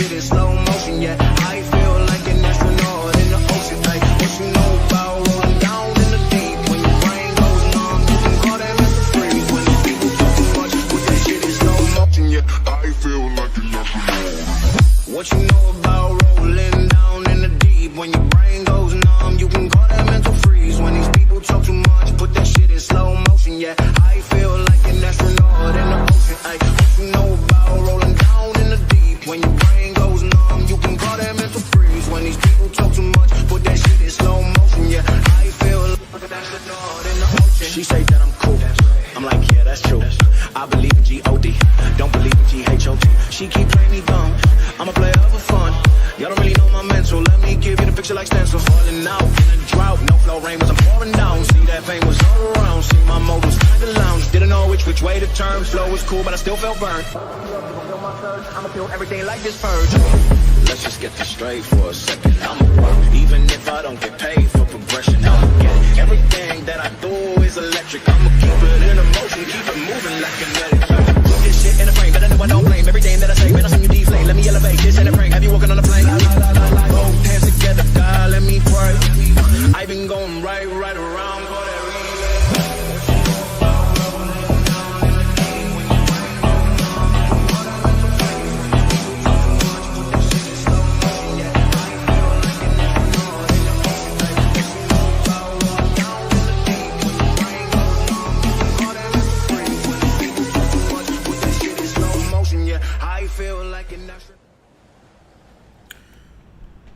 shit in slow motion, yeah. I feel like an astronaut in the ocean, like what you know about rolling down in the deep. When your brain goes numb, you can call that mental freeze. When the people talk too much, put that shit in slow motion, yeah. I feel like an astronaut. What you know about rolling down in the deep? When your brain goes numb, you can call that mental freeze. When these people talk too much, put that shit in slow motion, yeah. I feel like an astronaut in the ocean, ay. What you know about rolling down in the deep? When your brain goes numb, you can call that mental freeze. When these people talk too much, put that shit in slow motion, yeah. I feel like an astronaut in the ocean. She say that I'm cool, I'm like, yeah, that's true. I believe in G-O-D, don't believe in G-H-O-T. She keep playing me dumb, I'm a player for fun. Y'all don't really know my mental, let me give you the picture like stencil. Falling out in a drought, no flow rain was I'm pouring down. See that pain was all around, see my mode was kinda lounge. Didn't know which way to turn, flow was cool but I still felt burned. I'ma feel everything like this purge. Let's just get this straight for a second. I'ma work, even if I don't get paid for progression. I'ma get everything that I do is electric. I'ma keep it in motion, keep it moving like kinetic. Put this shit in a frame, but I know I don't blame everything that I say. Man, I seen you deflate, let me elevate. This ain't a prank, have you walking on a plane? Both hands together, God, let me pray. I've been going right around for that reason.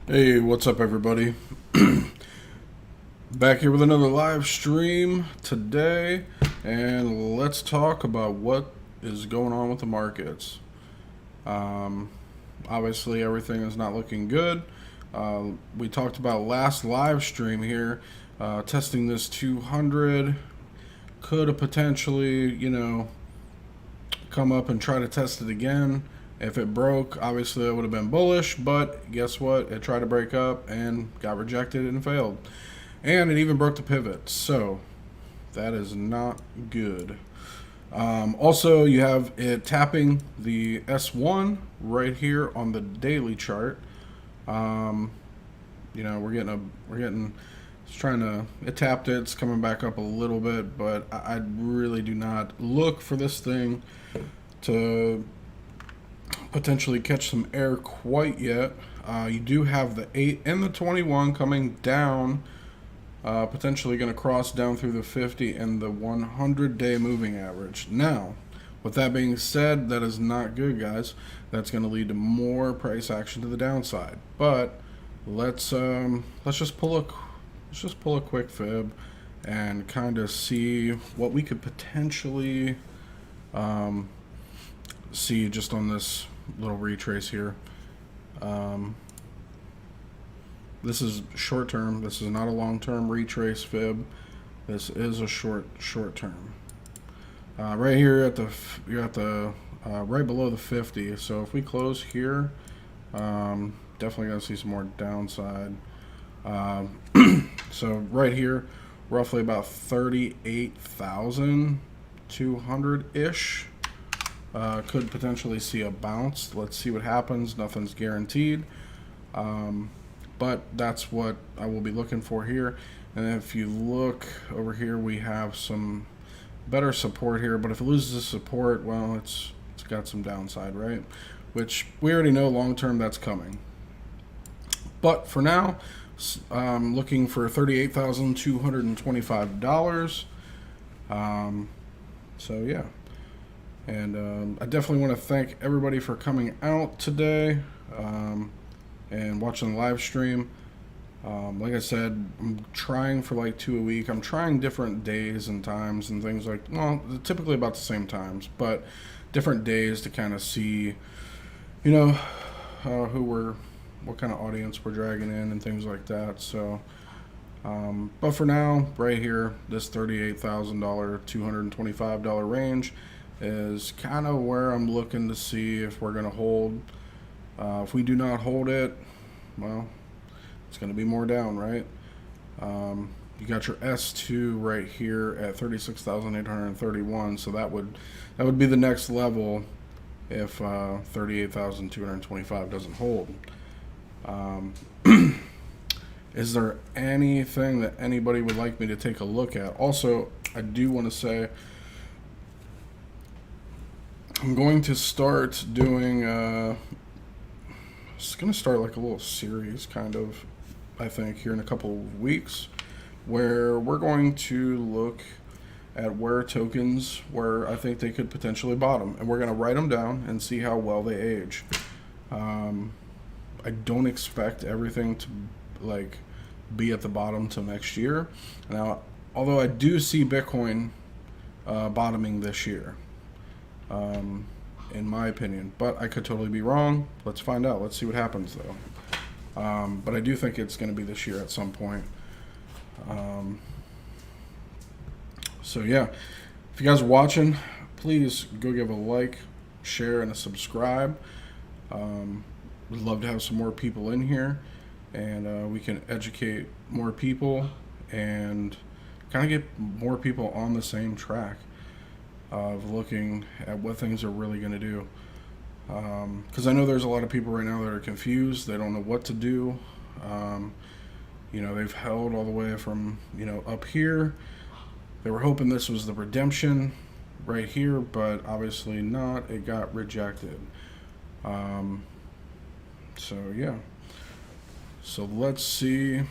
Hey, what's up everybody? Back here with another live stream today, and let's talk about what is going on with the markets. Obviously everything is not looking good. We talked about last live stream here, testing this 200 could have potentially, come up and try to test it again. If it broke, obviously it would have been bullish, but guess what? It tried to break up and got rejected and failed. And it even broke the pivot, so that is not good. Also, you have it tapping the S1 right here on the daily chart. It tapped it, it's coming back up a little bit, but I really do not look for this thing to potentially catch some air quite yet. You do have the 8 and the 21 coming down, potentially going to cross down through the 50 and the 100-day moving average. Now, with that being said, that is not good, guys. That's going to lead to more price action to the downside. But let's just pull a quick fib and kind of see what we could potentially see just on this little retrace here. This is short term. This is not a long term retrace fib. This is a short term. Right here you're at the right below the 50. So if we close here, definitely gonna see some more downside. So right here, roughly about 38,200 ish. Could potentially see a bounce. Let's see what happens. Nothing's guaranteed, but that's what I will be looking for here. And if you look over here, we have some better support here, but if it loses the support, well, it's got some downside, right? Which we already know long term that's coming. But for now, looking for $38,225. So yeah. And I definitely want to thank everybody for coming out today and watching the live stream. Like I said, I'm trying for like 2 a week. I'm trying different days and times and things like, well, typically about the same times, but different days to kind of see, what kind of audience we're dragging in and things like that. So, but for now, right here, this $38,000, $225 range is kind of where I'm looking to see if we're going to hold. If we do not hold it, well, it's going to be more down, right? You got your S2 right here at 36,831, so that would be the next level if 38,225 doesn't hold. Um, is there anything that anybody would like me to take a look at? Also, I do want to say I'm going to start doing it's going to start like a little series kind of, I think, here in a couple of weeks, where we're going to look at where I think they could potentially bottom, and we're going to write them down and see how well they age. I don't expect everything to like be at the bottom till next year. Now, although I do see Bitcoin bottoming this year, in my opinion, but I could totally be wrong. Let's find out. Let's see what happens though. But I do think it's going to be this year at some point. So yeah, if you guys are watching, please go give a like, share, and a subscribe. We'd love to have some more people in here, and we can educate more people and kind of get more people on the same track of looking at what things are really going to do. Because I know there's a lot of people right now that are confused. They don't know what to do. They've held all the way from, up here. They were hoping this was the redemption right here, but obviously not. It got rejected. So yeah. So let's see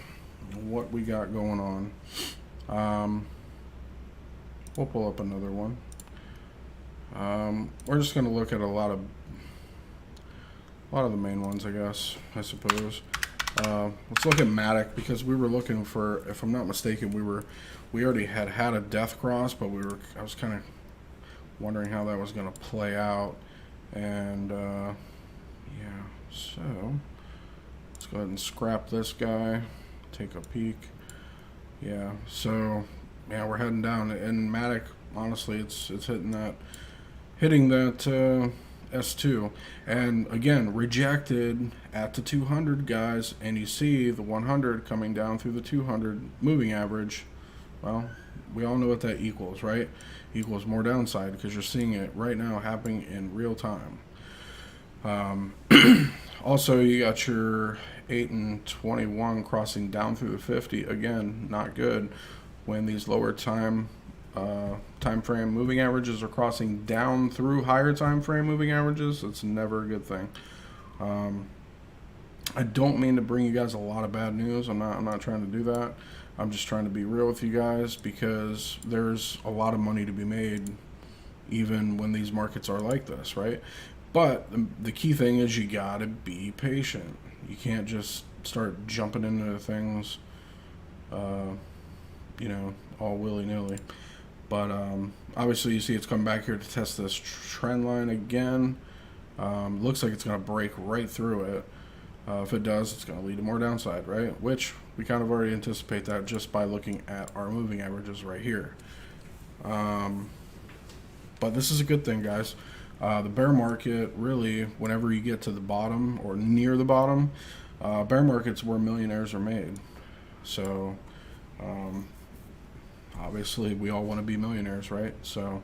what we got going on. We'll pull up another one. We're just going to look at a lot of the main ones, I guess, I suppose. Let's look at Matic, because we were looking for, if I'm not mistaken, we already had a death cross, but I was kind of wondering how that was going to play out. And yeah, so let's go ahead and scrap this guy, take a peek. Yeah, so yeah, we're heading down, and Matic, honestly, it's hitting that S2, and again, rejected at the 200, guys, and you see the 100 coming down through the 200 moving average. Well, we all know what that equals, right? Equals more downside, because you're seeing it right now happening in real time. Also, you got your 8 and 21 crossing down through the 50. Again, not good when these lower time frame moving averages are crossing down through higher time frame moving averages. It's never a good thing. I don't mean to bring you guys a lot of bad news. I'm not trying to do that. I'm just trying to be real with you guys, because there's a lot of money to be made even when these markets are like this, right? But the key thing is you gotta be patient. You can't just start jumping into things all willy-nilly. But obviously, you see it's coming back here to test this trend line again. Looks like it's going to break right through it. If it does, it's going to lead to more downside, right? Which we kind of already anticipate that just by looking at our moving averages right here. But this is a good thing, guys. The bear market, really, whenever you get to the bottom or near the bottom, bear market's where millionaires are made. So obviously, we all want to be millionaires, right? So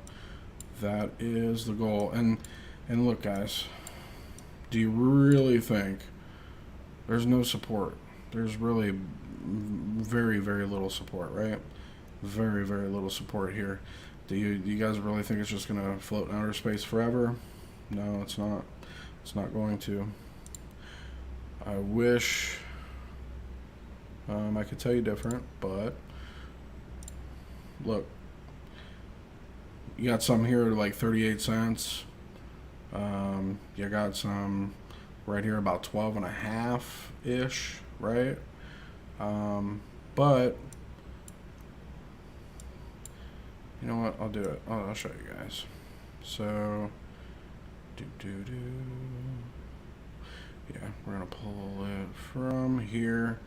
that is the goal. And look, guys, do you really think there's no support? There's really very, very little support, right? Very, very little support here. Do you guys really think it's just going to float in outer space forever? No, it's not. It's not going to. I wish I could tell you different, but look, you got some here like 38 cents. You got some right here about 12 and a half ish, right? But you know what? I'll do it. I'll show you guys. So, yeah, we're gonna pull it from here.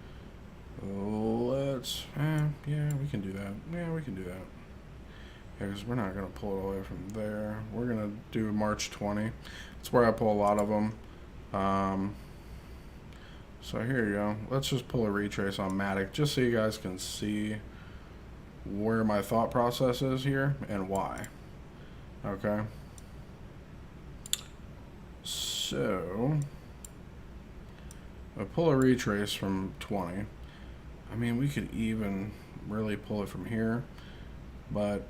Yeah, we can do that. Yeah, we can do that. Yeah, because we're not going to pull it away from there. We're going to do March 20. That's where I pull a lot of them. So here you go. Let's just pull a retrace on Matic, just so you guys can see where my thought process is here and why. Okay. So, I pull a retrace from 20. I mean, we could even really pull it from here, but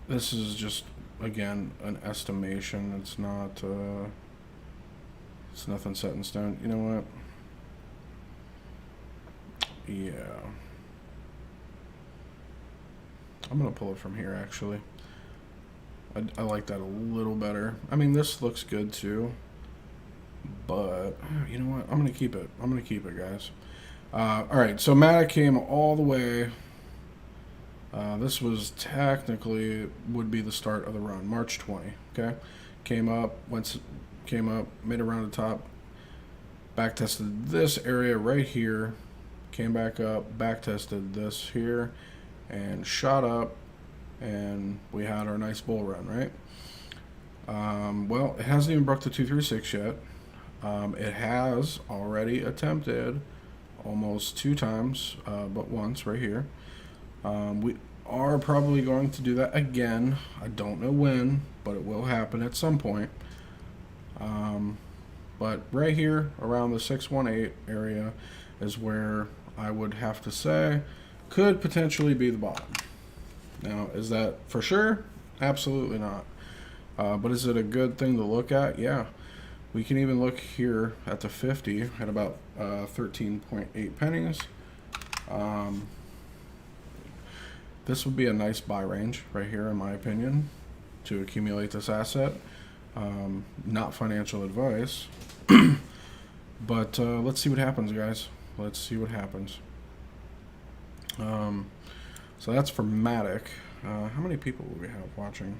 this is just, again, an estimation. It's not, it's nothing set in stone. You know what? Yeah. I'm going to pull it from here, actually. I like that a little better. I mean, this looks good, too. But, you know what? I'm going to keep it. I'm going to keep it, guys. All right, so Matic came all the way. This was technically would be the start of the run, March 20. Okay, came up, made around the top, back tested this area right here, came back up, back tested this here, and shot up, and we had our nice bull run, right? Well, it hasn't even broke the 236 yet. It has already attempted almost 2 times, but once right here. We are probably going to do that again. I don't know when, but it will happen at some point. But right here around the 618 area is where I would have to say could potentially be the bottom. Now, is that for sure? Absolutely not. But is it a good thing to look at? Yeah. We can even look here at the 50 at about 13.8 pennies. This would be a nice buy range right here, in my opinion, to accumulate this asset. Not financial advice, but let's see what happens, guys. Let's see what happens. So that's for Matic. How many people will we have watching?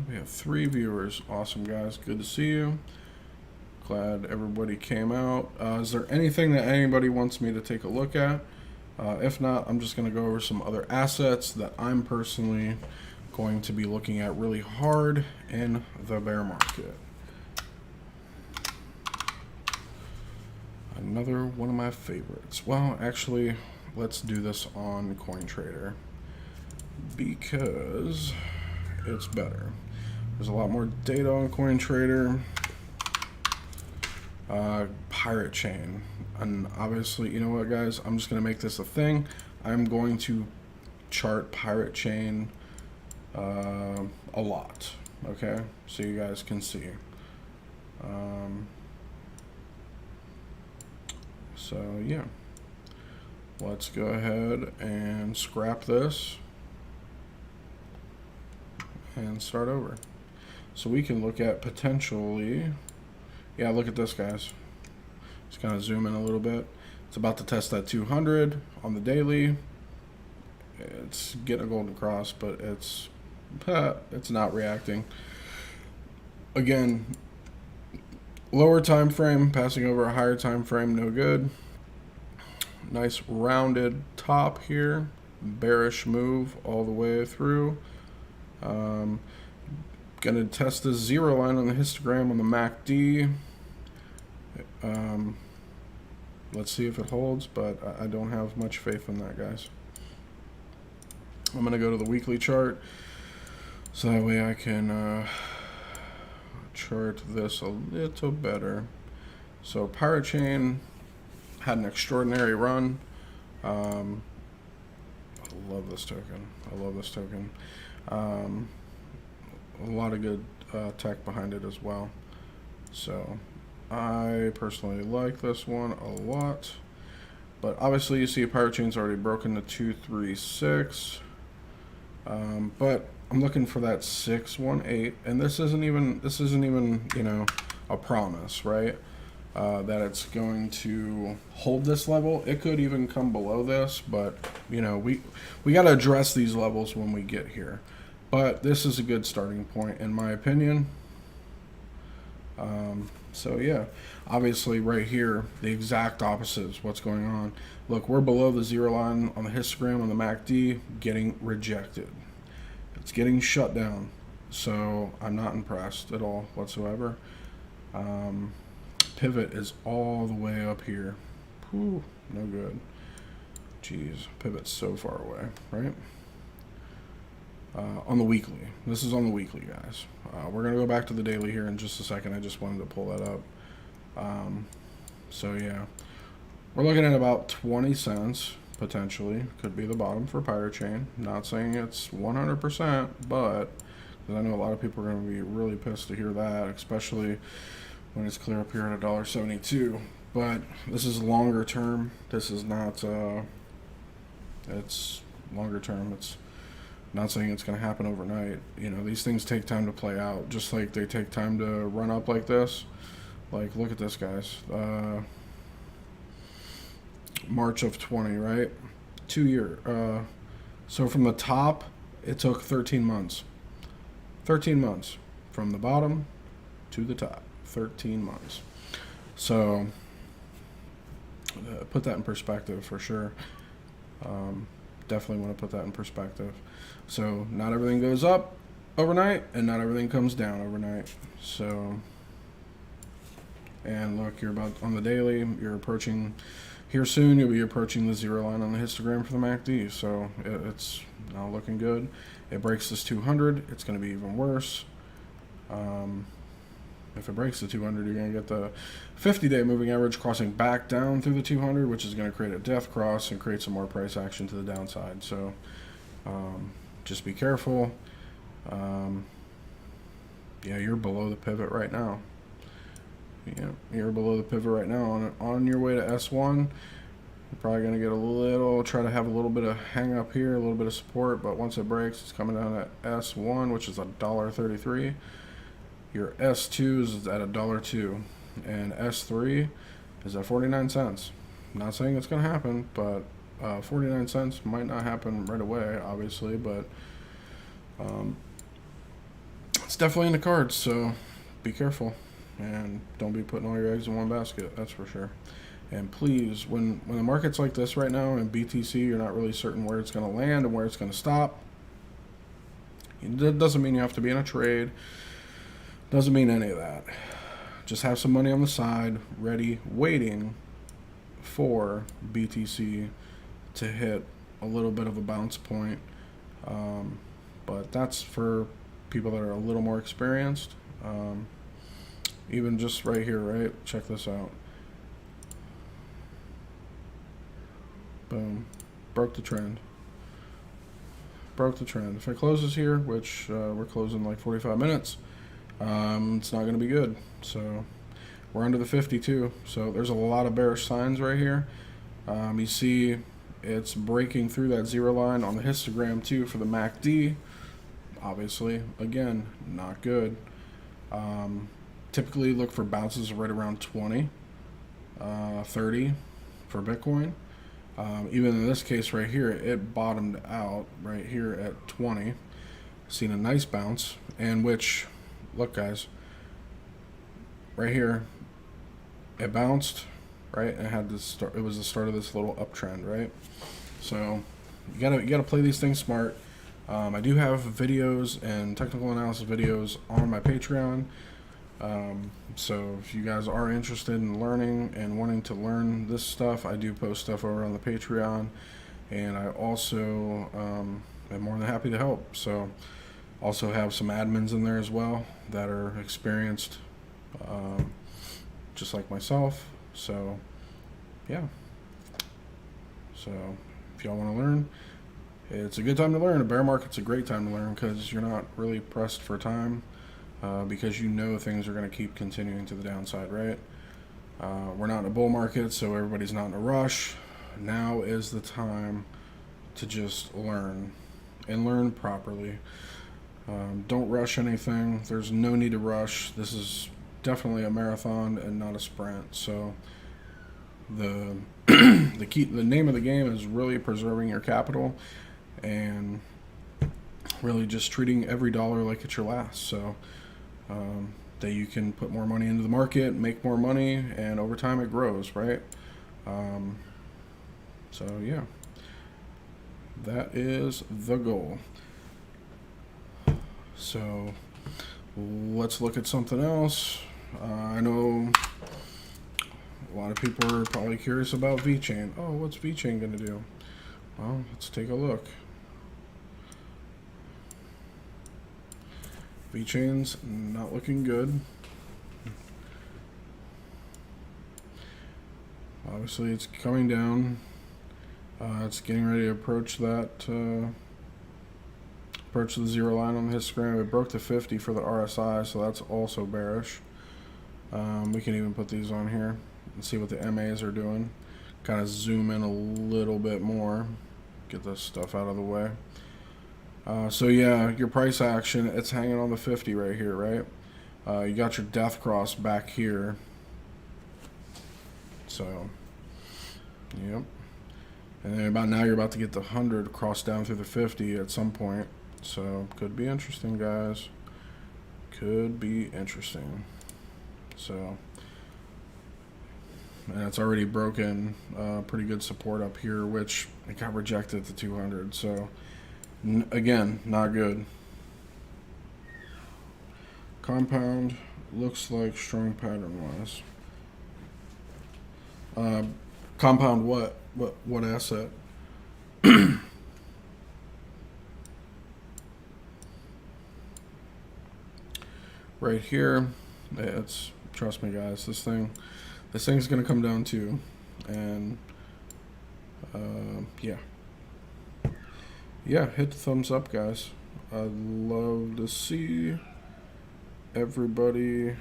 We have 3 viewers. Awesome, guys. Good to see you. Glad everybody came out. Is there anything that anybody wants me to take a look at? If not, I'm just going to go over some other assets that I'm personally going to be looking at really hard in the bear market. Another one of my favorites. Well, actually, let's do this on CoinTrader because it's better. There's a lot more data on CoinTrader. Pirate Chain. And obviously, you know what, guys? I'm just going to make this a thing. I'm going to chart Pirate Chain a lot. Okay? So you guys can see. So, yeah. Let's go ahead and scrap this and start over. So we can look at potentially... Yeah, look at this, guys. Just kind of zoom in a little bit. It's about to test that 200 on the daily. It's getting a golden cross, but it's not reacting. Again, lower time frame, passing over a higher time frame, no good. Nice rounded top here. Bearish move all the way through. Gonna test the 0 line on the histogram on the MACD. Let's see if it holds, but I don't have much faith in that, guys. I'm gonna go to the weekly chart so that way I can chart this a little better. So Pirate Chain had an extraordinary run. I love this token. I love this token. A lot of good tech behind it as well. So I personally like this one a lot. But obviously you see Pirate Chain's already broken the 236. But I'm looking for that 618, and this isn't even you know, a promise, right? That it's going to hold this level. It could even come below this, but you know, we got to address these levels when we get here. But this is a good starting point, in my opinion. So yeah, obviously right here, the exact opposite is what's going on. Look, we're below the 0 line on the histogram on the MACD, getting rejected. It's getting shut down. So I'm not impressed at all whatsoever. Pivot is all the way up here. Whew, no good. Jeez, pivot's so far away, right? on the weekly. This is on the weekly, guys. We're going to go back to the daily here in just a second. I just wanted to pull that up. So, yeah. We're looking at about 20 cents, potentially. Could be the bottom for Pirate Chain. Not saying it's 100%, but because I know a lot of people are going to be really pissed to hear that, especially when it's clear up here at $1.72. But this is longer term. This is not, it's longer term. It's not saying it's going to happen overnight. You know, these things take time to play out, just like they take time to run up like this. Like, look at this, guys. March of 20, right? 2 year. So from the top, it took 13 months. 13 months. From the bottom to the top. 13 months. So, put that in perspective for sure. Definitely want to put that in perspective. So, not everything goes up overnight, and not everything comes down overnight. So, and look, you're about on the daily, you're approaching, here soon, you'll be approaching the zero line on the histogram for the MACD. So, it's not looking good. It breaks this 200, it's going to be even worse. If it breaks the 200, you're going to get the 50-day moving average crossing back down through the 200, which is going to create a death cross and create some more price action to the downside. So just be careful. Yeah, you're below the pivot right now. Yeah, you're below the pivot right now. On your way to S1, you're probably going to get a little, try to have a little bit of hang up here, a little bit of support, but once it breaks, it's coming down at S1, which is $1.33. Your S2 is at $1.02, and S3 is at 49 cents. Not saying it's going to happen, but 49 cents might not happen right away, obviously, but it's definitely in the cards, so be careful, and don't be putting all your eggs in one basket, that's for sure. And please, when the market's like this right now, in BTC, you're not really certain where it's going to land and where it's going to stop. It doesn't mean you have to be in a trade. Doesn't mean any of that. Just have some money on the side, ready, waiting for BTC to hit a little bit of a bounce point. But that's for people that are a little more experienced. Even just right here, right? Check this out. Boom. Broke the trend. Broke the trend. If it closes here, which we're closing like 45 minutes, it's not going to be good. So we're under the 52. So there's a lot of bearish signs right here. You see it's breaking through that zero line on the histogram too for the MACD. Obviously, again, not good. Typically look for bounces right around 20, 30 for Bitcoin. Even in this case right here, it bottomed out right here at 20. Seen a nice bounce, and which, look guys, right here, it bounced, right? And it had this start. It was the start of this little uptrend, right? So you gotta play these things smart. I do have videos and technical analysis videos on my Patreon. So if you guys are interested in learning and wanting to learn this stuff, I do post stuff over on the Patreon, and I also am more than happy to help. So also have some admins in there as well that are experienced, just like myself. So yeah, so if y'all want to learn, it's a good time to learn. A bear market's a great time to learn because you're not really pressed for time. Because you know things are going to keep continuing to the downside, right? We're not in a bull market, so everybody's not in a rush. Now is the time to just learn, and learn properly. Don't rush anything. There's no need to rush. This is definitely a marathon and not a sprint. So the name of the game is really preserving your capital and really just treating every dollar like it's your last. So that you can put more money into the market, make more money, and over time it grows, right? So yeah, that is the goal. So let's look at something else. I know a lot of people are probably curious about VeChain. Oh, what's VeChain going to do? Well, let's take a look. V-chains not looking good. Obviously, it's coming down. It's getting ready to approach that, approach the zero line on the histogram. It broke the 50 for the RSI, so that's also bearish. We can even put these on here and see what the MAs are doing. Kind of zoom in a little bit more, get this stuff out of the way. So yeah, your price action, it's hanging on the 50 right here, right? You got your death cross back here. So, yep. And then about now you're about to get the 100 cross down through the 50 at some point. So, could be interesting, guys. Could be interesting. So, and it's already broken pretty good support up here, which it got rejected to 200. So, again, not good. Compound looks like strong pattern-wise. Compound what? What asset? Right here, it's, trust me guys, this thing's gonna come down too, and yeah, hit the thumbs up, guys. I'd love to see everybody.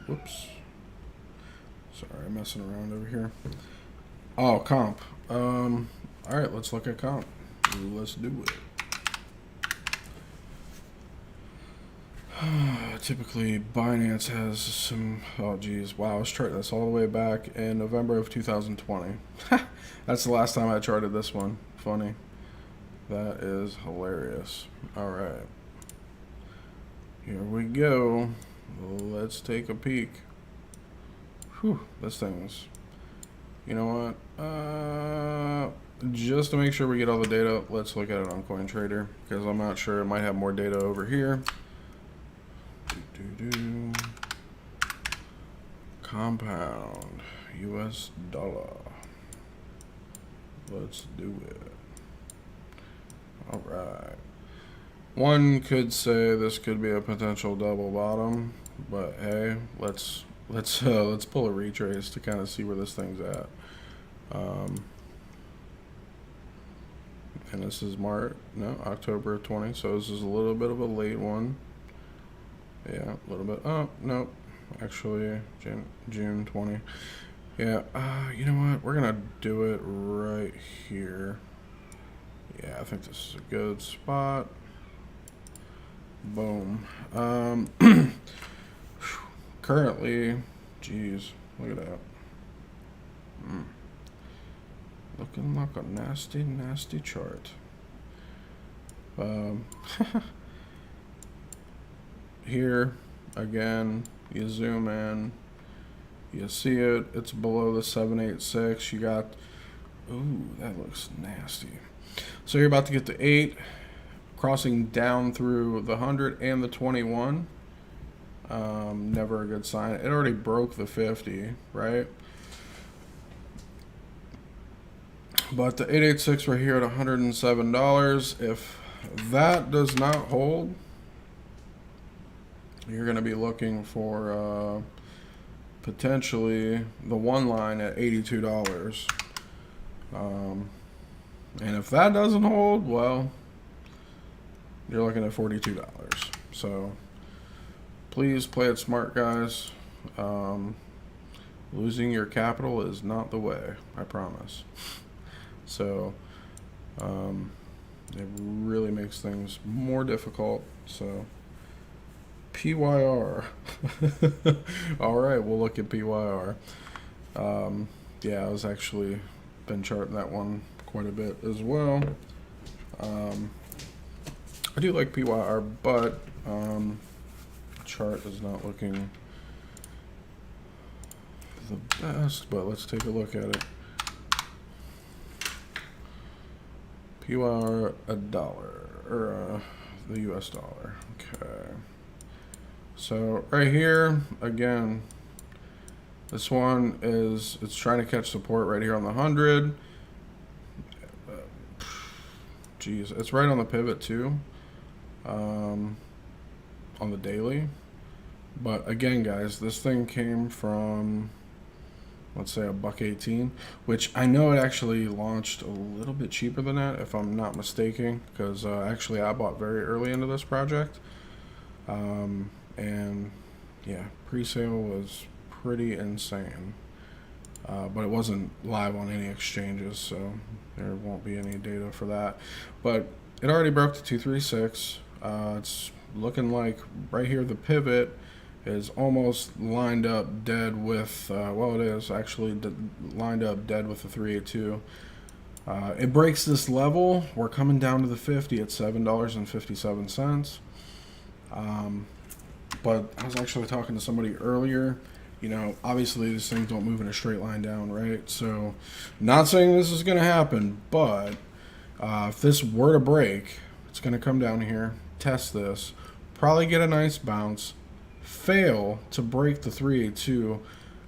Whoops. Sorry, I'm messing around over here. Oh, comp. All right, let's look at comp. Let's do it. Typically, Binance has some. Oh, geez, wow! I was charting this all the way back in November of 2020. That's the last time I charted this one. Funny. That is hilarious. All right, here we go. Let's take a peek. Whew, this thing's, you know what, just to make sure we get all the data, let's look at it on CoinTrader, because I'm not sure, it might have more data over here. Compound, US dollar, let's do it. All right, one could say this could be a potential double bottom, but hey, let's pull a retrace to kind of see where this thing's at. And this is October 20, so this is a little bit of a late one. Yeah, a little bit. Oh, no, actually June 20. Yeah, you know what? We're gonna do it right here. Yeah, I think this is a good spot. Boom. Currently, geez, look at that. Looking like a nasty, nasty chart. Here, again, you zoom in, you see it, it's below the 786. You got, ooh, that looks nasty. So you're about to get the 8, crossing down through the 100 and the 21. Never a good sign. It already broke the 50, right? But the 886 right here at $107. If that does not hold, you're going to be looking for potentially the one line at $82. And if that doesn't hold, well, you're looking at $42. So please play it smart, guys. Losing your capital is not the way, I promise. So it really makes things more difficult. So PYR. All right, we'll look at PYR. Yeah, I was actually been charting that one quite a bit as well. I do like PYR, but chart is not looking the best, but let's take a look at it. PYR $1 or the US dollar. Okay. So right here, again, this one is, it's trying to catch support right here on the 100. Geez, it's right on the pivot too. on the daily. But again, guys, this thing came from, let's say, $1.18, which I know it actually launched a little bit cheaper than that, if I'm not mistaken, because actually I bought very early into this project. And yeah, pre-sale was pretty insane. But it wasn't live on any exchanges, so there won't be any data for that. But it already broke the 236. It's looking like right here the pivot is almost lined up dead with, well, it is actually lined up dead with the 382. It breaks this level. We're coming down to the 50 at $7.57. But I was actually talking to somebody earlier. You know, obviously these things don't move in a straight line down, right? So, not saying this is going to happen, but if this were to break, it's going to come down here, test this, probably get a nice bounce, fail to break the 382,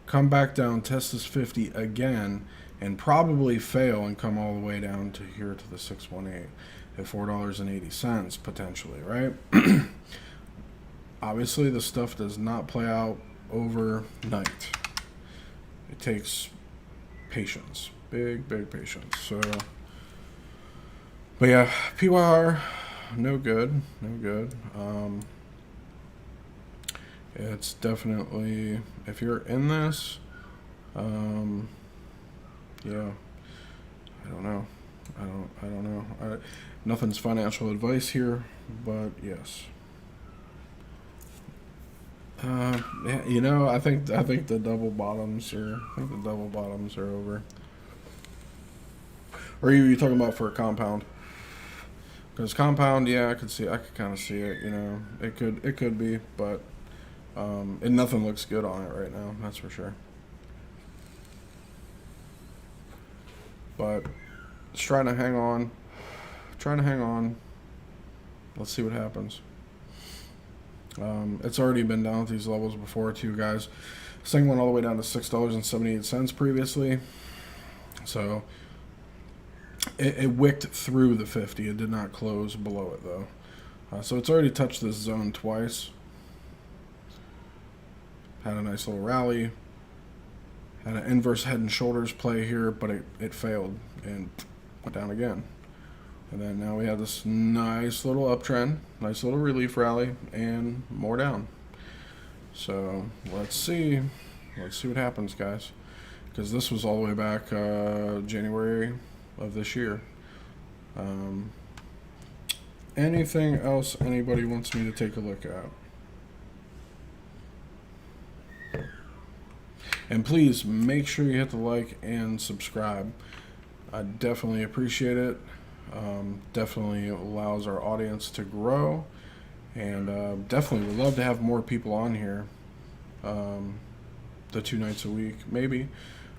come back down, test this 50 again, and probably fail and come all the way down to here to the 618 at $4.80 potentially, right? Obviously, the stuff does not play out overnight. It takes patience, big patience. So, but yeah, PYR, no good. It's definitely, if you're in this, yeah, I don't know. Nothing's financial advice here, but yes. Yeah, you know, I think the double bottoms are over. Or are you talking about for a compound? Because compound, yeah, I could kind of see it. You know, it could be, but and nothing looks good on it right now. That's for sure. But just trying to hang on. Let's see what happens. It's already been down at these levels before too, guys. This thing went all the way down to $6.78 previously. So it wicked through the 50. It did not close below it though. So it's already touched this zone twice. Had a nice little rally. Had an inverse head and shoulders play here, but it failed and went down again. And then now we have this nice little uptrend, nice little relief rally, and more down. So let's see what happens, guys. Because this was all the way back January of this year. Anything else anybody wants me to take a look at? And please make sure you hit the like and subscribe. I definitely appreciate it. Definitely allows our audience to grow, and definitely would love to have more people on here. The 2 nights a week, maybe.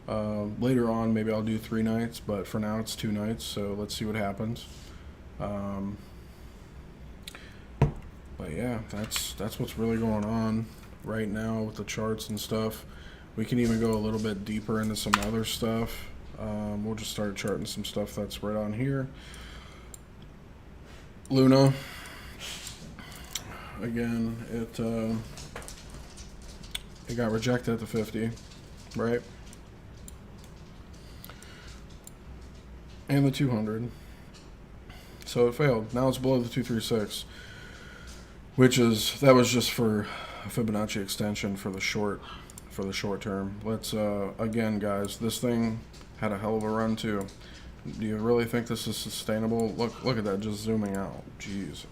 Later on, maybe I'll do 3 nights, but for now it's 2 nights. So let's see what happens. But yeah, that's what's really going on right now with the charts and stuff. We can even go a little bit deeper into some other stuff. We'll just start charting some stuff that's right on here. Luna, again, it got rejected at the 50, right? And the 200. So it failed. Now it's below the 236, that was just for a Fibonacci extension for the short term. Let's again, guys, this thing had a hell of a run too. Do you really think this is sustainable? Look at that, just zooming out. Jeez,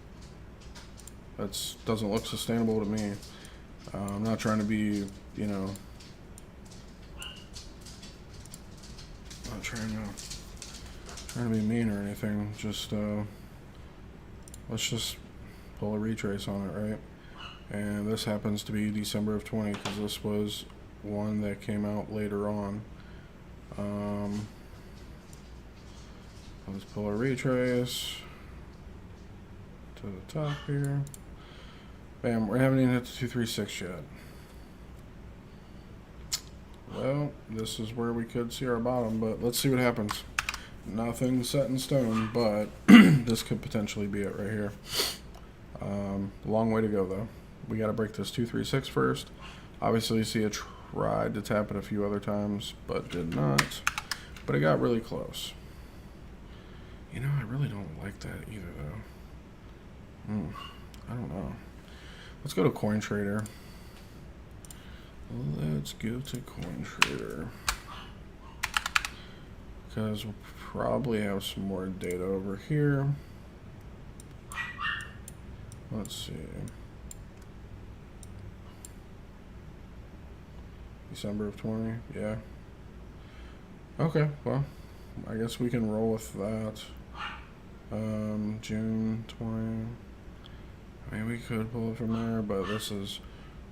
that doesn't look sustainable to me. I'm not trying to be, you know, not trying to be mean or anything. Just let's just pull a retrace on it, right? And this happens to be December of 20, because this was one that came out later on. Let's pull a retrace to the top here. Bam, we haven't even hit the 236 yet. Well, this is where we could see our bottom, but let's see what happens. Nothing set in stone, but this could potentially be it right here. Long way to go, though. We got to break this 236 first. Obviously, you see it tried to tap it a few other times, but did not. But it got really close. You know, I really don't like that either, though. I don't know. Let's go to CoinTrader. Let's go to CoinTrader. Because we'll probably have some more data over here. Let's see. December of 20, yeah. Okay, well, I guess we can roll with that. June 20. I mean, we could pull it from there, but this is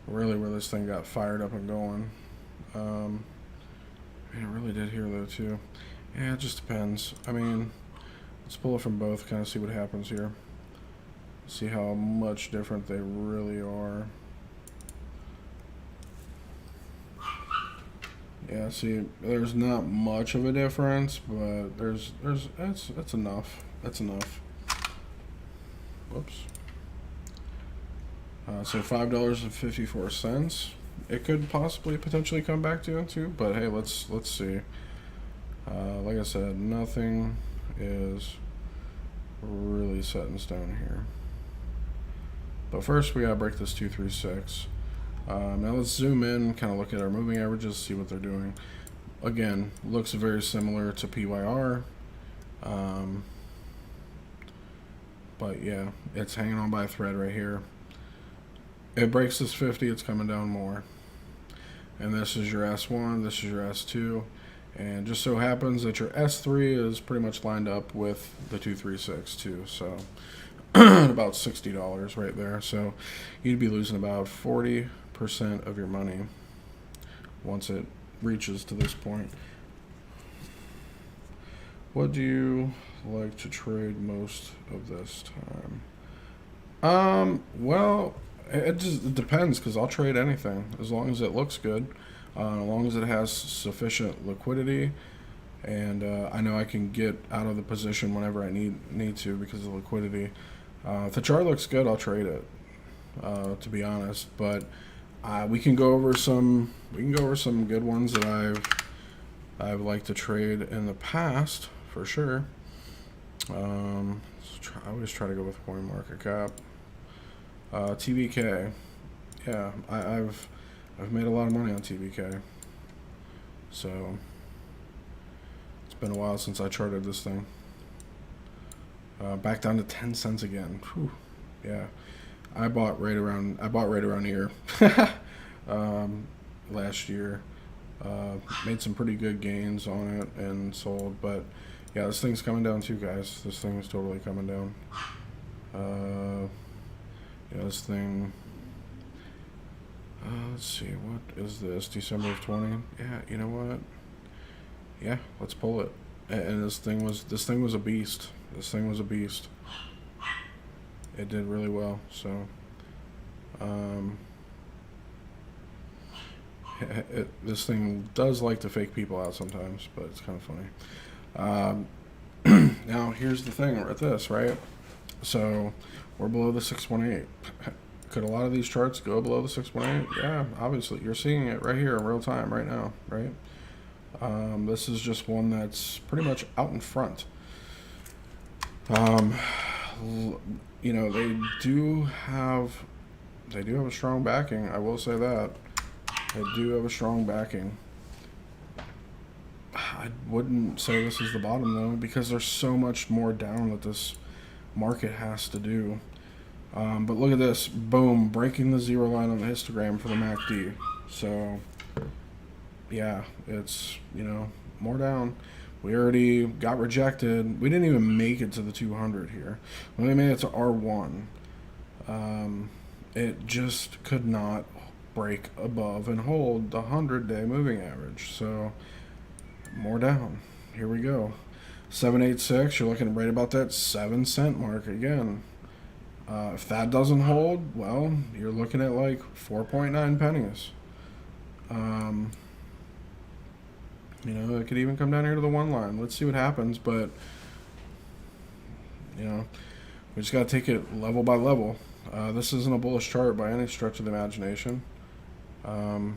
really where this thing got fired up and going. It really did here, though, too. Yeah, it just depends. I mean, let's pull it from both, kind of see what happens here. See how much different they really are. Yeah, see, there's not much of a difference, but that's enough. That's enough. Whoops. So $5.54. It could possibly potentially come back to it too, but hey, let's see. Like I said, nothing is really set in stone here. But first, we gotta break this 236. Now let's zoom in, kind of look at our moving averages, see what they're doing. Again, looks very similar to PYR. But yeah, it's hanging on by a thread right here. It breaks this 50, it's coming down more. And this is your S1, this is your S2. And just so happens that your S3 is pretty much lined up with the 236 too. So about $60 right there. So you'd be losing about 40% of your money once it reaches to this point. What do you like to trade most of this time? Well, it depends, because I'll trade anything as long as it looks good, as long as it has sufficient liquidity, and I know I can get out of the position whenever I need to because of liquidity. If the chart looks good, I'll trade it. To be honest, but we can go over some good ones that I've liked to trade in the past for sure. I always try to go with CoinMarketCap. TBK, yeah, I've made a lot of money on TBK, so it's been a while since I charted this thing. Back down to 10 cents again. Whew. Yeah, I bought right around here last year. Made some pretty good gains on it and sold, but yeah, this thing's coming down too, guys. This thing is totally coming down. Yeah, this thing. Let's see, what is this? December of 20. Yeah, you know what? Yeah, let's pull it. And this thing was a beast. This thing was a beast. It did really well. So, this thing does like to fake people out sometimes, but it's kind of funny. Now here's the thing with this, right? So we're below the 618. Could a lot of these charts go below the 618? Yeah, obviously. You're seeing it right here in real time right now, right? This is just one that's pretty much out in front. You know, they do have a strong backing. I will say that. They do have a strong backing. I wouldn't say this is the bottom, though, because there's so much more down that this market has to do. But look at this. Boom. Breaking the zero line on the histogram for the MACD. So, yeah, it's, you know, more down. We already got rejected. We didn't even make it to the 200 here. We only made it to R1. It just could not break above and hold the 100-day moving average. So, more down. Here we go. 786, you're looking right about that 7 cent mark again. If that doesn't hold, well, you're looking at like 4.9 pennies. You know, it could even come down here to the one line. Let's see what happens, but, you know, we just got to take it level by level. This isn't a bullish chart by any stretch of the imagination. So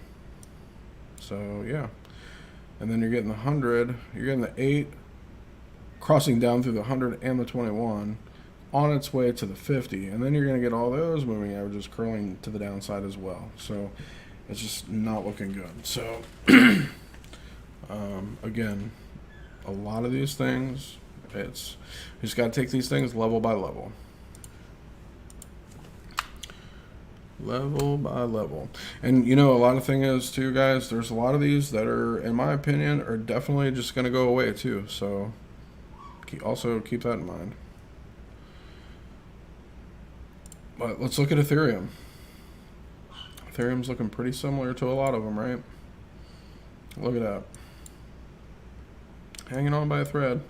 yeah, and then you're getting the 100, you're getting the 8 crossing down through the 100 and the 21 on its way to the 50, and then you're going to get all those moving averages curling to the downside as well. So it's just not looking good. So again, a lot of these things, you just got to take these things level by level. Level by level. And you know, a lot of thing is too, guys, there's a lot of these that are, in my opinion, are definitely just going to go away too. So also keep that in mind. But let's look at Ethereum. Ethereum's looking pretty similar to a lot of them, right? Look at that. Hanging on by a thread.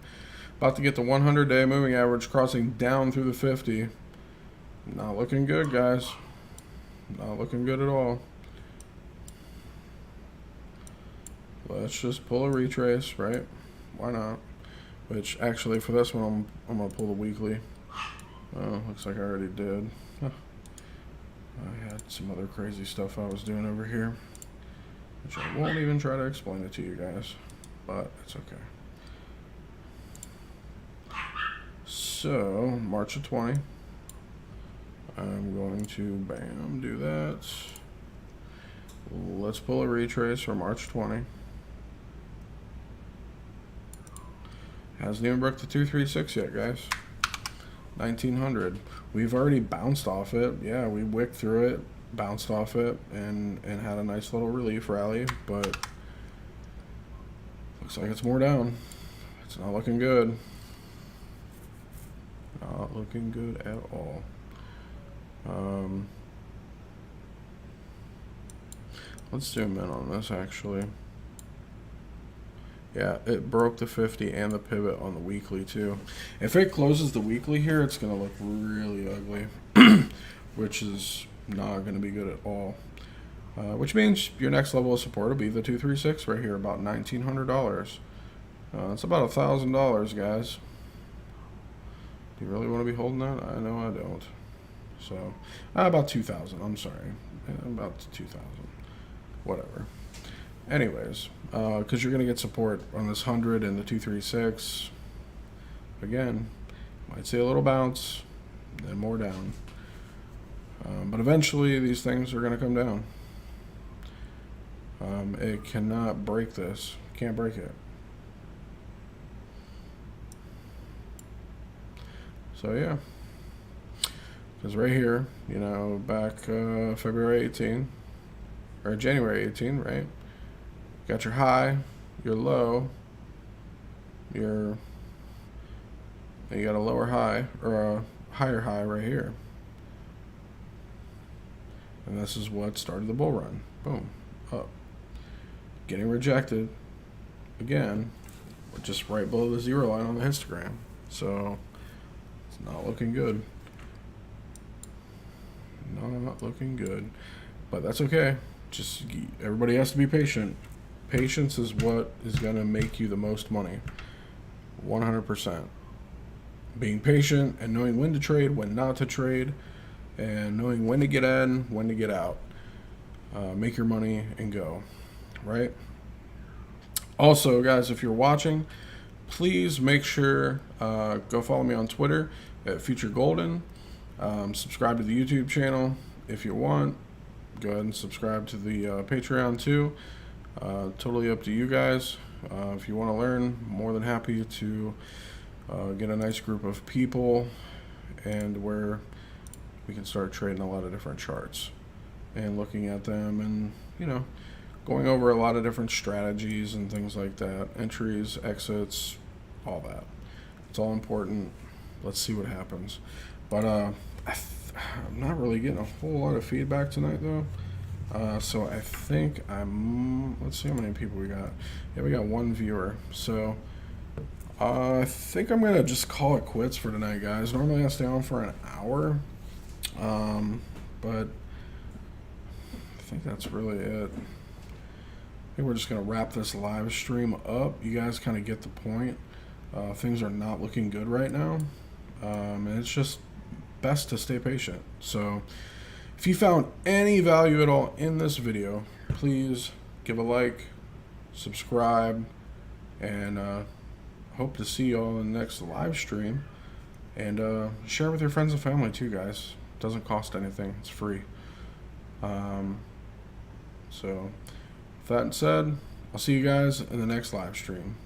About to get the 100-day moving average crossing down through the 50. Not looking good, guys. Not looking good at all. Let's just pull a retrace, right? Why not? Which, actually, for this one, I'm going to pull the weekly. Oh, looks like I already did. Huh. I had some other crazy stuff I was doing over here, which I won't even try to explain it to you guys, but it's okay. So, March of 20. I'm going to, bam, do that. Let's pull a retrace for March 20. Hasn't even broke the 236 yet, guys. 1900. We've already bounced off it. Yeah, we wicked through it, bounced off it, and had a nice little relief rally, but looks like it's more down. It's not looking good. Not looking good at all. Let's zoom in on this, actually. Yeah, it broke the 50 and the pivot on the weekly too. If it closes the weekly here, it's going to look really ugly, which is not going to be good at all. Which means your next level of support will be the 236 right here, about $1,900. It's about $1,000, guys. Do you really want to be holding that? I know I don't. So, about 2,000. I'm sorry, about 2,000. Whatever. Anyways, because you're going to get support on this 100 and the 236. Again, might see a little bounce, then more down. But eventually, these things are going to come down. It cannot break this. Can't break it. So yeah, because right here, you know, back February 18, or January 18, right? Got your high, your low, you got a lower high, or a higher high right here. And this is what started the bull run. Boom, up. Getting rejected, again, just right below the 0 line on the histogram. So, it's not looking good. Not looking good. But that's okay. Just, everybody has to be patient. Patience is what is going to make you the most money. 100%. Being patient and knowing when to trade, when not to trade, and knowing when to get in, when to get out. Make your money and go. Right? Also, guys, if you're watching, please make sure go follow me on Twitter at Future Golden. Subscribe to the YouTube channel if you want. Go ahead and subscribe to the Patreon too. Totally up to you guys. If you want to learn, more than happy to get a nice group of people and where we can start trading a lot of different charts and looking at them and, you know, going over a lot of different strategies and things like that. Entries, exits, all that. It's all important. Let's see what happens. But I'm not really getting a whole lot of feedback tonight, though. So I think let's see how many people we got. Yeah, we got one viewer. So I think I'm going to just call it quits for tonight, guys. Normally I stay on for an hour. But I think that's really it. I think we're just going to wrap this live stream up. You guys kind of get the point. Things are not looking good right now. And it's just best to stay patient. So if you found any value at all in this video, please give a like, subscribe, and hope to see you all in the next live stream. And share with your friends and family too, guys. It doesn't cost anything. It's free. So with that said, I'll see you guys in the next live stream.